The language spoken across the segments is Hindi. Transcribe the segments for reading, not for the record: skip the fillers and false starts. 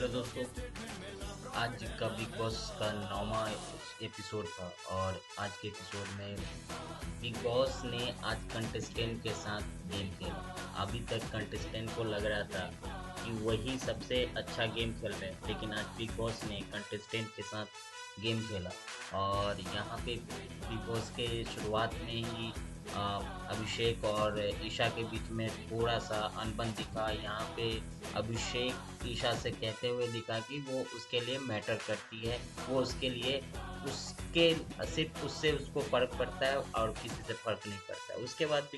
हेलो दोस्तों। आज का बिग बॉस का 9वां एपिसोड था और आज के एपिसोड में बिग बॉस ने आज कंटेस्टेंट के साथ गेम खेला। अभी तक कंटेस्टेंट को लग रहा था कि वही सबसे अच्छा गेम खेल रहे हैं, लेकिन आज बिग बॉस ने कंटेस्टेंट के साथ गेम खेला और यहाँ पे बिग बॉस के शुरुआत में ही अ, अभिषेक और ईशा के बीच में थोड़ा सा अनबन दिखा। यहाँ पे अभिषेक ईशा से कहते हुए दिखा कि वो उसके लिए मैटर करती है, वो उसके लिए उसके सिर्फ उससे उसको फर्क पड़ता है और किसी से फर्क नहीं पड़ता है। उसके बाद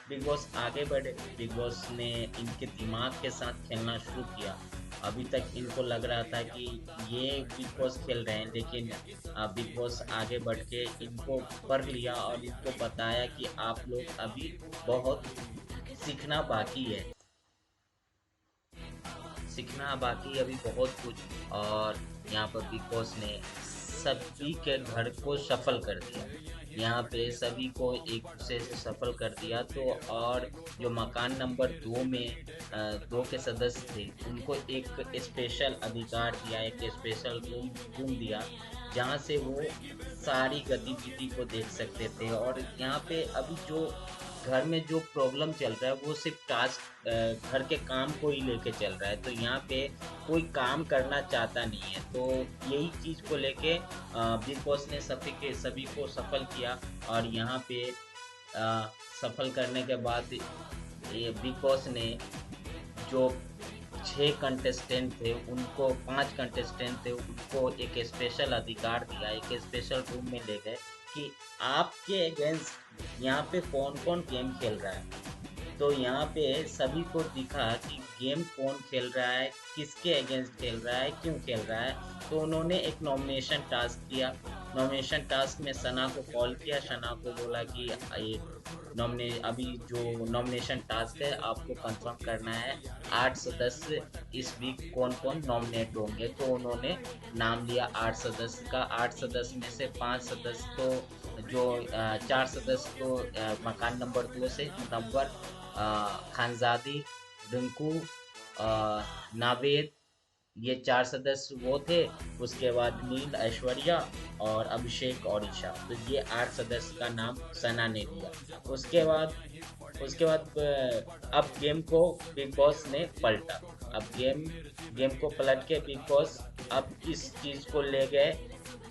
बिग बॉस आगे बढ़े। बिग बॉस ने इनके दिमाग के साथ खेलना शुरू किया। अभी तक इनको लग रहा था कि ये बिग बॉस खेल रहे हैं, लेकिन बिग बॉस आगे बढ़ के इनको पढ़ लिया और इनको बताया कि आप लोग अभी बहुत सीखना बाकी है, सीखना बाकी अभी बहुत कुछ। और यहाँ पर बिग बॉस ने सभी के घर को सफल कर दिया। यहाँ पे सभी को एक दूसरे से सफल कर दिया। तो और जो मकान नंबर 2 में 2 के सदस्य थे, उनको एक स्पेशल अधिकार दिया, एक स्पेशल रूम दिया, जहाँ से वो सारी गतिविधि को देख सकते थे। और यहाँ पे अभी जो घर में जो प्रॉब्लम चल रहा है वो सिर्फ टास्क घर के काम को ही लेके चल रहा है। तो यहाँ पे कोई काम करना चाहता नहीं है। तो यही चीज़ को लेके बिग बॉस ने सभी को सफल किया। और यहाँ पे सफल करने के बाद ये बिग बॉस ने जो 6 कंटेस्टेंट थे, उनको 5 कंटेस्टेंट थे, उनको एक स्पेशल अधिकार दिया, एक स्पेशल रूम में ले गए कि आपके अगेंस्ट यहाँ पे कौन कौन गेम खेल रहा है। तो यहाँ पे सभी को दिखा कि गेम कौन खेल रहा है, किसके अगेंस्ट खेल रहा है, क्यों खेल रहा है। तो उन्होंने एक नॉमिनेशन टास्क किया। नॉमिनेशन टास्क में सना को कॉल किया। सना को बोला कि ये अभी जो नॉमिनेशन टास्क है आपको कंफर्म करना है, 8 सदस्य इस वीक कौन कौन नॉमिनेट होंगे। तो उन्होंने नाम लिया 8 सदस्य का। 8 सदस्य में से 5 सदस्य तो जो 4 सदस्य तो मकान नंबर 2 से, नंबर खानजादी, रिंकू, नावेद, ये 4 सदस्य वो थे। उसके बाद नील, ऐश्वर्या और अभिषेक और ईशा। तो ये 8 सदस्य का नाम सना ने लिया। उसके बाद अब गेम को बिग बॉस ने पलटा। अब गेम को पलट के बिग बॉस अब इस चीज को ले गए।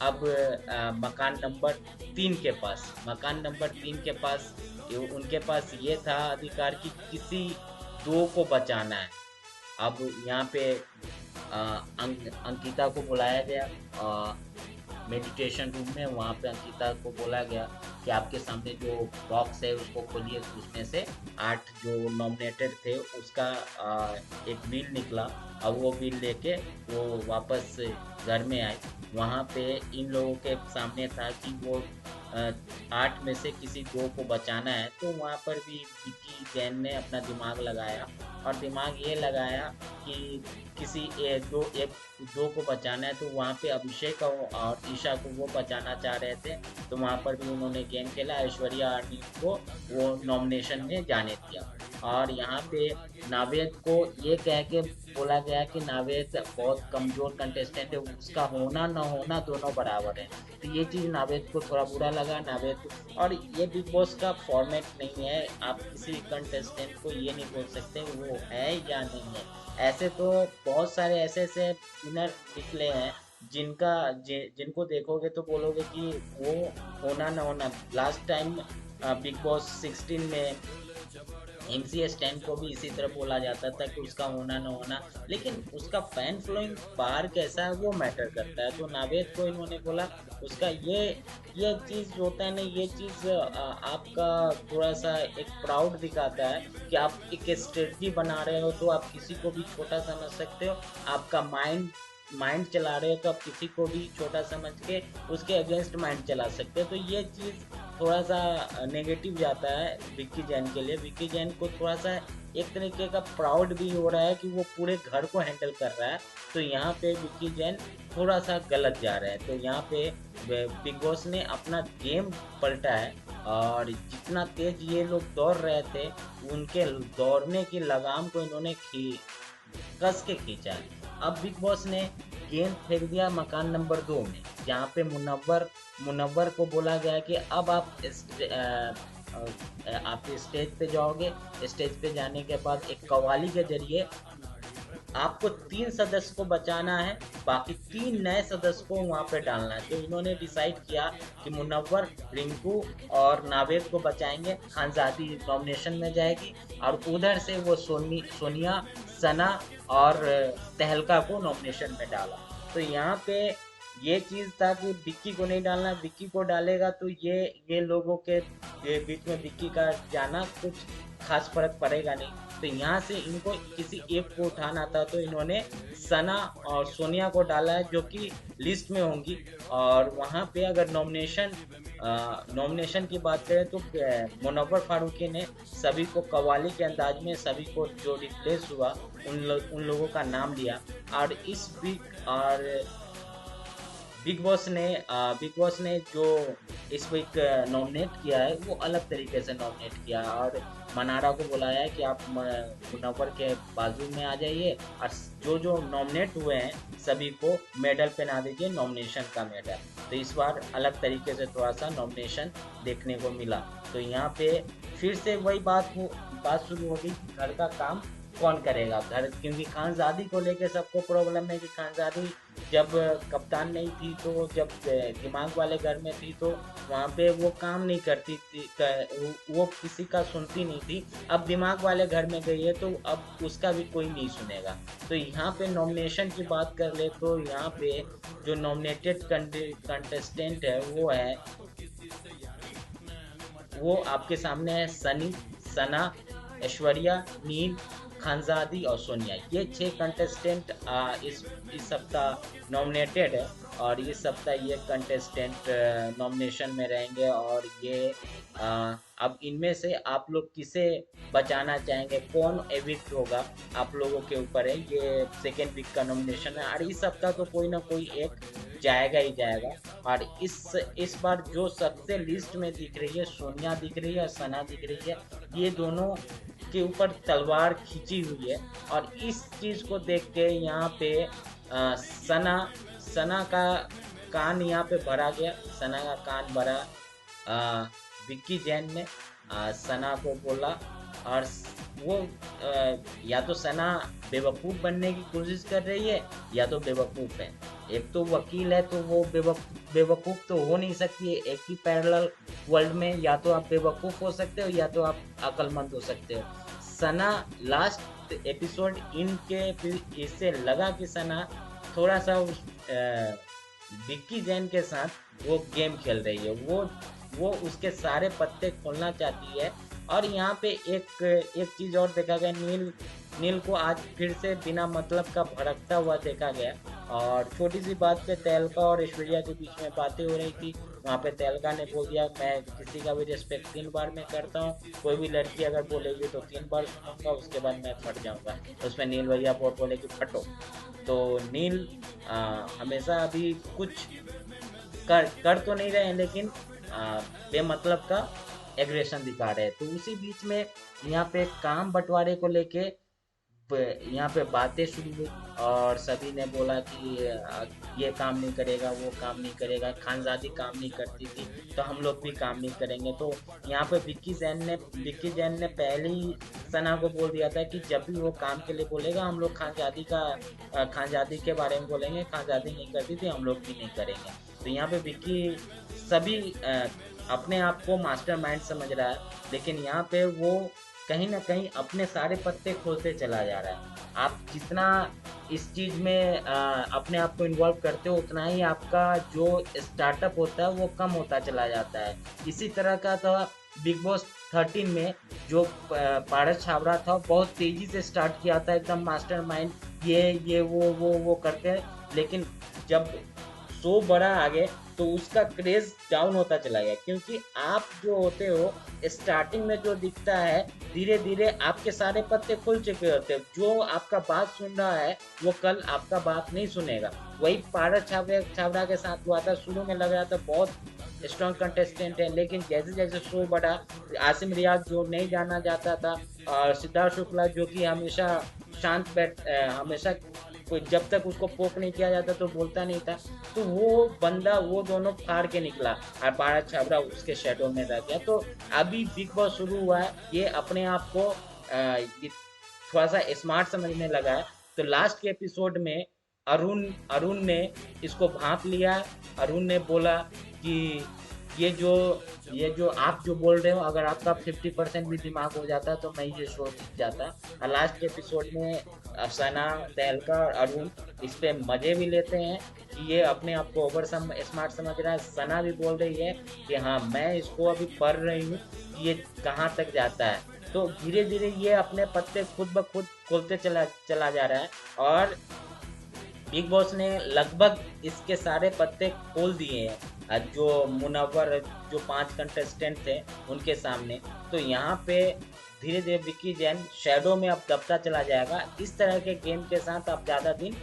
अब मकान नंबर 3 के पास उनके पास ये था अधिकार कि किसी 2 को बचाना है। अब यहाँ पे अंकिता को बुलाया गया मेडिटेशन रूम में। वहाँ पे अंकिता को बोला गया कि आपके सामने जो बॉक्स है उसको खोलिए। उसमें से 8 जो नॉमिनेटेड थे उसका एक बिल निकला। अब वो बिल लेके वो वापस घर में आए। वहाँ पे इन लोगों के सामने था कि वो 8 में से किसी 2 को बचाना है। तो वहाँ पर भी विक्की जैन ने अपना दिमाग लगाया और दिमाग ये लगाया कि किसी दो को बचाना है। तो वहाँ पे अभिषेक और ईशा को वो बचाना चाह रहे थे। तो वहाँ पर भी उन्होंने गेम खेला। ऐश्वर्या आर्मी को वो नॉमिनेशन में जाने दिया। और यहाँ पे नावेद को ये कह के बोला गया कि नावेद बहुत कमज़ोर कंटेस्टेंट है, उसका होना ना होना दोनों बराबर है। तो ये चीज़ नावेद को थोड़ा बुरा लगा। और ये बिग बॉस का फॉर्मेट नहीं है। आप किसी कंटेस्टेंट को ये नहीं बोल सकते वो है या नहीं है। ऐसे तो बहुत सारे ऐसे ऐसे विनर निकले हैं जिनको देखोगे तो बोलोगे कि वो होना ना होना। लास्ट टाइम बिग बॉस 16 में एमसी स्टैन को भी इसी तरह बोला जाता था कि उसका होना ना होना, लेकिन उसका फैन फॉलोइंग बाहर कैसा है वो मैटर करता है। तो नावेद को इन्होंने बोला उसका ये चीज़ होता है ना, ये चीज़ आपका थोड़ा सा एक प्राउड दिखाता है कि आप एक स्ट्रेटजी बना रहे हो तो आप किसी को भी छोटा समझ सकते हो। आपका माइंड चला रहे हो तो आप किसी को भी छोटा समझ के उसके अगेंस्ट माइंड चला सकते हो। तो ये चीज़ थोड़ा सा नेगेटिव जाता है विक्की जैन के लिए। विक्की जैन को थोड़ा सा एक तरीके का प्राउड भी हो रहा है कि वो पूरे घर को हैंडल कर रहा है। तो यहाँ पे विक्की जैन थोड़ा सा गलत जा रहा है। तो यहाँ पे बिग बॉस ने अपना गेम पलटा है। और जितना तेज ये लोग दौड़ रहे थे, उनके दौड़ने की लगाम को इन्होंने कस के खींचा है। अब बिग बॉस ने गेंद फेंक दिया मकान नंबर 2 में, जहाँ पे मुनव्वर को बोला गया कि अब आप स्टेज पे जाओगे। स्टेज पे जाने के बाद एक कव्वाली के जरिए आपको 3 सदस्य को बचाना है, बाकी 3 नए सदस्य को वहाँ पे डालना है। तो इन्होंने डिसाइड किया कि मुनव्वर, रिंकू और नावेद को बचाएंगे। खानजादी नॉमिनेशन में जाएगी और उधर से वो सोनिया, सना और तहलका को नॉमिनेशन में डाला। तो यहाँ पे ये चीज़ था कि विक्की को नहीं डालना, विक्की को डालेगा तो ये लोगों के बीच में विक्की का जाना कुछ खास फर्क पड़ेगा नहीं। तो यहाँ से इनको किसी एक को उठाना था, तो इन्होंने सना और सोनिया को डाला है, जो कि लिस्ट में होंगी। और वहाँ पे अगर नॉमिनेशन की बात करें तो मुनव्वर फारूकी ने सभी को कव्वाली के अंदाज में सभी को जो रिप्लेस हुआ उन लोगों का नाम लिया। और इस वीक और बिग बॉस ने जो इस वीक नॉमिनेट किया है वो अलग तरीके से नॉमिनेट किया, और मनारा को बुलाया है कि आप मुनव्वर के बाजू में आ जाइए और जो जो नॉमिनेट हुए हैं सभी को मेडल पहना दीजिए, नॉमिनेशन का मेडल। तो इस बार अलग तरीके से थोड़ा सा नॉमिनेशन देखने को मिला। तो यहाँ पे फिर से वही बात शुरू होगी कि घर का काम कौन करेगा घर, क्योंकि खानजादी को लेके सबको प्रॉब्लम है कि खानजादी जब कप्तान नहीं थी, तो जब दिमाग वाले घर में थी तो वहाँ पे वो काम नहीं करती थी, वो किसी का सुनती नहीं थी। अब दिमाग वाले घर में गई है तो अब उसका भी कोई नहीं सुनेगा। तो यहाँ पे नॉमिनेशन की बात कर ले तो यहाँ पे जो नॉमिनेटेड कंटेस्टेंट है वो आपके सामने है सनी, सना, ऐश्वर्या, नील, खानजादी और सोनिया। ये 6 कंटेस्टेंट इस सप्ताह नॉमिनेटेड है, और इस सप्ताह ये कंटेस्टेंट नॉमिनेशन में रहेंगे। और ये अब इनमें से आप लोग किसे बचाना चाहेंगे, कौन एविक्ट होगा, आप लोगों के ऊपर है। ये सेकेंड वीक का नॉमिनेशन है और इस सप्ताह तो कोई ना कोई एक जाएगा ही जाएगा। और इस बार जो सबसे लिस्ट में दिख रही है, सोनिया दिख रही है, सना दिख रही है, ये दोनों के ऊपर तलवार खींची हुई है। और इस चीज को देख के यहाँ पे सना का कान यहाँ पे भरा गया, सना का कान भरा। विक्की जैन ने सना को बोला, और वो या तो सना बेवकूफ़ बनने की कोशिश कर रही है या तो बेवकूफ़ है। एक तो वकील है तो वो बेवकूफ़ तो हो नहीं सकती है। एक ही पैरेलल वर्ल्ड में या तो आप बेवकूफ़ हो सकते हो या तो आप अक्लमंद हो सकते हो। सना लास्ट एपिसोड इनके फिर इससे लगा कि सना थोड़ा सा विक्की जैन के साथ वो गेम खेल रही है, वो उसके सारे पत्ते खोलना चाहती है। और यहाँ पे एक चीज़ और देखा गया, नील को आज फिर से बिना मतलब का भड़कता हुआ देखा गया। और छोटी सी बात पे तहलका और ऐश्वर्या के बीच में बातें हो रही थी, वहाँ पे तहलका ने बोल दिया मैं किसी का भी रिस्पेक्ट 3 बार में करता हूँ, कोई भी लड़की अगर बोलेगी तो 3 बार सुनूंगा, उसके बाद मैं फट जाऊँगा। उसमें नील भैया बहुत बोले कि फटो। तो नील हमेशा अभी कुछ कर तो नहीं रहे हैं, लेकिन बेमतलब का एग्रेशन दिखा रहे हैं। तो उसी बीच में यहाँ पे काम बंटवारे को लेके यहाँ पे बातें शुरू हुई, और सभी ने बोला कि ये काम नहीं करेगा, वो काम नहीं करेगा, खानजादी काम नहीं करती थी तो हम लोग भी काम नहीं करेंगे। तो यहाँ पे विक्की जैन ने पहले ही सना को बोल दिया था कि जब भी वो काम के लिए बोलेगा हम लोग खानजादी के बारे में बोलेंगे, खानजादी नहीं करती थी हम लोग भी नहीं करेंगे। तो यहाँ पे विक्की सभी अपने आप को मास्टरमाइंड समझ रहा है, लेकिन यहाँ पे वो कहीं ना कहीं अपने सारे पत्ते खोलते चला जा रहा है। आप जितना इस चीज़ में अपने आप को इन्वॉल्व करते हो उतना ही आपका जो स्टार्टअप होता है वो कम होता चला जाता है। इसी तरह का था बिग बॉस 13 में जो पारस छाबड़ा था, बहुत तेज़ी से स्टार्ट किया था, एकदम मास्टरमाइंड ये वो करके, लेकिन जब शो बड़ा आगे तो उसका क्रेज डाउन होता चला गया। क्योंकि आप जो होते हो स्टार्टिंग में जो दिखता है, धीरे धीरे आपके सारे पत्ते खुल चुके होते हैं। जो आपका बात सुन रहा है वो कल आपका बात नहीं सुनेगा। वही पारस छाबड़ा के साथ हुआ था। शुरू में लग रहा था बहुत स्ट्रॉन्ग कंटेस्टेंट है, लेकिन जैसे जैसे शो बढ़ा, आसिम रियाज जो नहीं जाना जाता था, और सिद्धार्थ शुक्ला जो कि हमेशा कोई जब तक उसको पोक नहीं किया जाता तो बोलता नहीं था। तो वो बंदा वो दोनों फाड़ के निकला और भारत छाबड़ा उसके शेडो में रह गया। तो अभी बिग बॉस शुरू हुआ है, ये अपने आप को ये थोड़ा सा स्मार्ट समझने लगा है। तो लास्ट के एपिसोड में अरुण अरुण ने इसको भांप लिया। अरुण ने बोला कि ये जो ये जो आप जो बोल रहे हो, अगर आपका 50% भी दिमाग हो जाता तो मैं ये शो जीत जाता। और लास्ट के एपिसोड में सना, तहलका और अरुण इस पे मजे भी लेते हैं कि ये अपने आप को ओवर स्मार्ट समझ रहा है। सना भी बोल रही है कि हाँ मैं इसको अभी पढ़ रही हूँ कि ये कहाँ तक जाता है। तो धीरे धीरे ये अपने पत्ते खुद ब खुद खोलते चला चला जा रहा है। और बिग बॉस ने लगभग इसके सारे पत्ते खोल दिए हैं जो मुनव्वर, जो 5 कंटेस्टेंट थे उनके सामने। तो यहाँ पे धीरे धीरे विक्की जैन शैडो में अब दबता चला जाएगा। इस तरह के गेम के साथ आप ज़्यादा दिन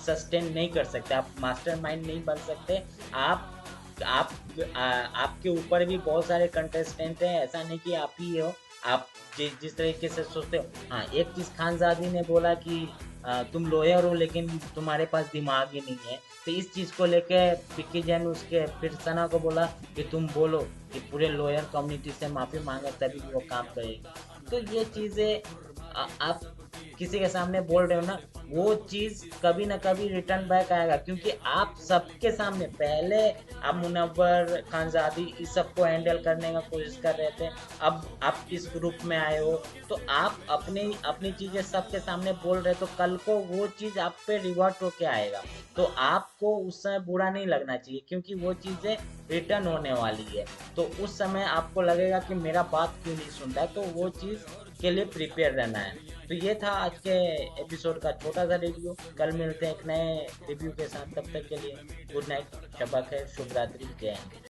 सस्टेन नहीं कर सकते, आप मास्टरमाइंड नहीं बन सकते। आप आप आपके ऊपर भी बहुत सारे कंटेस्टेंट हैं, ऐसा नहीं कि आप ही हो। आप जिस तरीके से सोचते हो। हाँ, एक चीज़ खानजादी ने बोला कि तुम लॉयर हो लेकिन तुम्हारे पास दिमाग ही नहीं है। तो इस चीज़ को लेके विक्की जैन उसके फिर सना को बोला कि तुम बोलो कि पूरे लॉयर कम्युनिटी से माफ़ी मांगे तभी वो काम करेगी। तो ये चीज़ें आप किसी के सामने बोल रहे हो ना, वो चीज़ कभी ना कभी रिटर्न बैक आएगा। क्योंकि आप सबके सामने पहले आप मुनव्वर, खानजादी इस सबको हैंडल करने का कोशिश कर रहे थे, अब आप इस ग्रुप में आए हो तो आप अपनी अपनी चीज़ें सबके सामने बोल रहे, तो कल को वो चीज़ आप पे रिवर्ट होके आएगा। तो आपको उस समय बुरा नहीं लगना चाहिए क्योंकि वो चीज़ें रिटर्न होने वाली है। तो उस समय आपको लगेगा कि मेरा बात क्यों नहीं सुनता है, तो वो चीज़ के लिए प्रिपेयर रहना है। तो ये था आज के एपिसोड का छोटा सा रिव्यू। कल मिलते हैं एक नए रिव्यू के साथ, तब तक के लिए गुड नाइट, शब्बा खैर, शुभ रात्रि, जय हिंद।